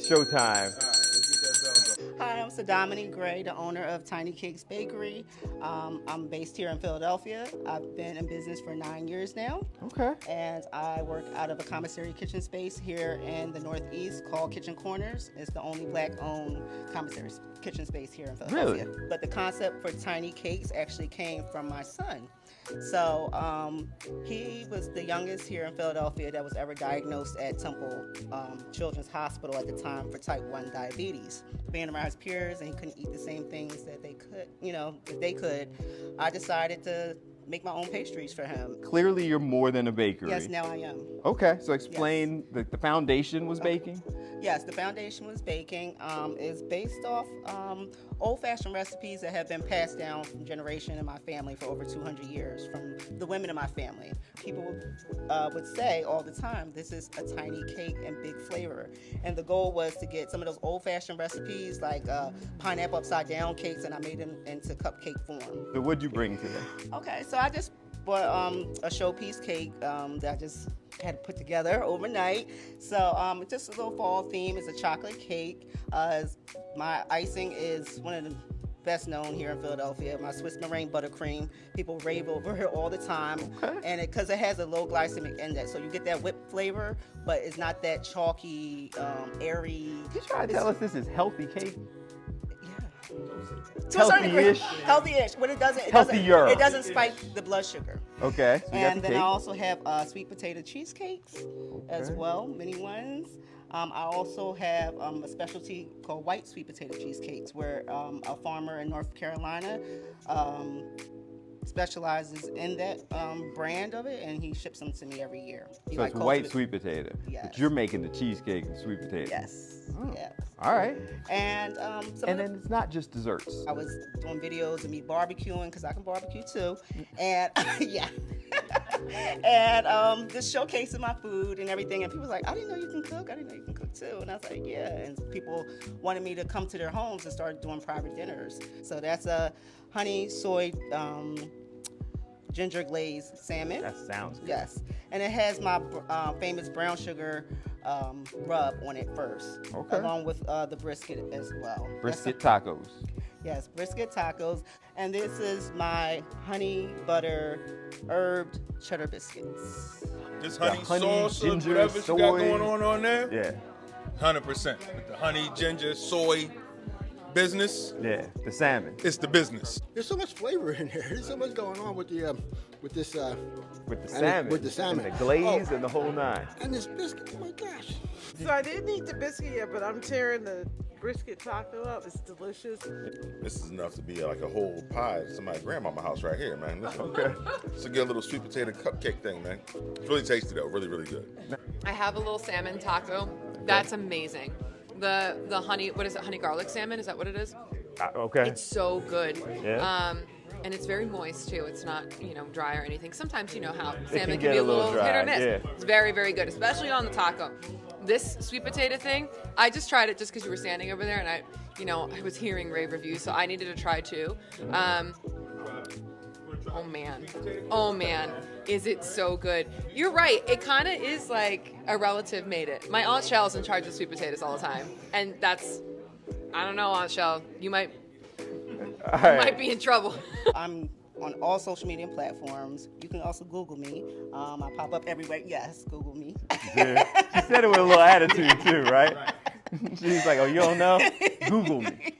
showtime. Hi, I'm Sadomini Gray, the owner of Tiny Cakes Bakery. I'm based here in Philadelphia. I've been in business for 9 years now. Okay. And I work out of a commissary kitchen space here in the Northeast called Kitchen Corners. It's the only black-owned commissary kitchen space here in Philadelphia. Really? But the concept for Tiny Cakes actually came from my son. So he was the youngest here in Philadelphia that was ever diagnosed at Temple Children's Hospital at the time for type 1 diabetes. Being around his peers and he couldn't eat the same things that they could, if they could, I decided to make my own pastries for him. Clearly, you're more than a bakery. Yes, now I am. Okay, so explain the foundation was baking? Yes, the foundation was baking. It's based off old-fashioned recipes that have been passed down from generation in my family for over 200 years from the women in my family. People would say all the time, this is a tiny cake and big flavor. And the goal was to get some of those old-fashioned recipes like pineapple upside-down cakes, and I made them into cupcake form. So what'd you bring today? Okay, so I just bought a showpiece cake that I just had put together overnight. So it's just a little fall theme. It's a chocolate cake. My icing is one of the best known here in Philadelphia. My Swiss meringue buttercream. People rave over it all the time. Okay. And because it has a low glycemic index, so you get that whipped flavor, but it's not that chalky, airy. You try to tell us this is healthy cake? To a certain degree, Healthy-ish? healthier. But it Healthier. doesn't spike the blood sugar. Okay, so you got And the then I cake. also have sweet potato cheesecakes as well, mini ones. I also have a specialty called white sweet potato cheesecakes, where a farmer in North Carolina specializes in that brand of it, and he ships them to me every year. So it's white sweet potato. Yes. But you're making the cheesecake and sweet potato. Yes. Oh. Yes. All right. And And then it's not just desserts. I was doing videos of me barbecuing because I can barbecue too, and yeah, and just showcasing my food and everything. And people was like, "I didn't know you can cook. I didn't know you can cook too." And I was like, "Yeah." And people wanted me to come to their homes and start doing private dinners. So that's a honey soy ginger glazed salmon. That sounds good. Yes, and it has my famous brown sugar rub on it first, Okay. along with the brisket as well. Brisket tacos. Yes, brisket tacos. And this is my honey butter herbed cheddar biscuits. Just The honey, honey, sauce, or ginger, whatever you got soy. going on there. Yeah. 100%. With the honey, ginger, soy business, Yeah. The salmon. it's the business. There's so much flavor in here. There's so much going on with the with this With the and salmon. with the salmon. And the glaze Oh. and the whole nine. and this biscuit. Oh my gosh! So I didn't eat the biscuit yet, but I'm tearing the brisket taco up. It's delicious. This is enough to be like a whole pie at somebody's grandmama house right here, man. Listen, Okay. it's a good little sweet potato cupcake thing, man. It's really tasty though, really, really good. I have a little salmon taco. That's amazing. The honey, what is it? Honey garlic salmon? Is that what it is? Okay. It's so good. Yeah. And it's very moist too. It's not, dry or anything. Sometimes you know how can salmon can get be a a little little hit dry, or miss. yeah. It's very, very good, especially on the taco. This sweet potato thing, I just tried it just because you were standing over there, and I was hearing rave reviews, so I needed to try too. Oh man, is it so good? You're right. It kind of is like a relative made it. My Aunt Shell's in charge of sweet potatoes all the time, and I don't know, Aunt Shell, you might All right. be in trouble. I'm on all social media platforms. You can also Google me. I pop up everywhere. Yes, Google me. Yeah. She said it with a little attitude too, right? She's like, "Oh, you don't know? Google me."